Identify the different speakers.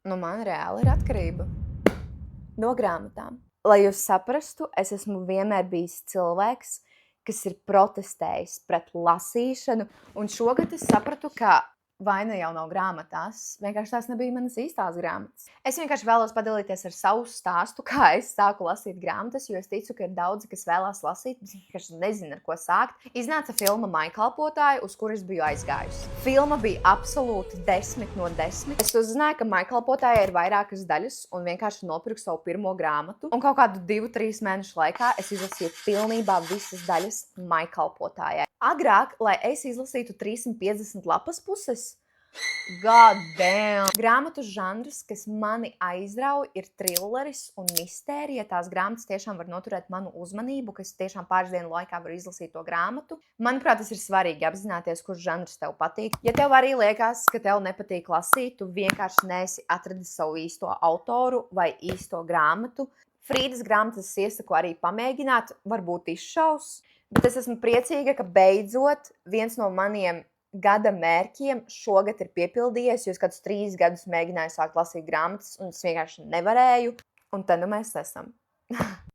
Speaker 1: Nu, man reāli ir atkarība no grāmatām. Lai jūs saprastu, es esmu vienmēr bijis cilvēks, kas ir protestējis pret lasīšanu, un šogad es sapratu, ka vaina jau nav grāmatās, vienkārši tās nebija manas īstās grāmatas. Es vienkārši vēlos padalīties ar savu stāstu, kā es sāku lasīt grāmatas, jo es ticu, ka ir daudzi, kas vēlās lasīt, bet vienkārši nezinu, ar ko sākt. Iznāca filma Maikalpotāji, uz kuras biju aizgājusi. Filma bija absolūti 10 no 10. Es uzzināju, ka Maikalpotājai ir vairākas daļas un vienkārši nopirku savu pirmo grāmatu. Un kaut kādu 2-3 mēnešu laikā es izlasīju pilnībā visas daļas Maikalpotājai. Agrāk, lai es izlasītu 350 lapas puses, god damn! Grāmatu žanrs, kas mani aizrauj, ir trilleris un mistērija. Tās grāmatas tiešām var noturēt manu uzmanību, kas tiešām pāris dienu laikā var izlasīt to grāmatu. Manuprāt, tas ir svarīgi apzināties, kurš žanrs tev patīk. Ja tev arī liekas, ka tev nepatīk lasīt, tu vienkārši neesi atradis savu īsto autoru vai īsto grāmatu. Frīdas grāmatas iesaku arī pamēģināt, varbūt izšaus. Bet es esmu priecīga, ka beidzot viens no maniem gada mērķiem šogad ir piepildījies, jo es kādus 3 gadus mēģināju sākt lasīt grāmatas, un es vienkārši nevarēju. Un te nu mēs esam.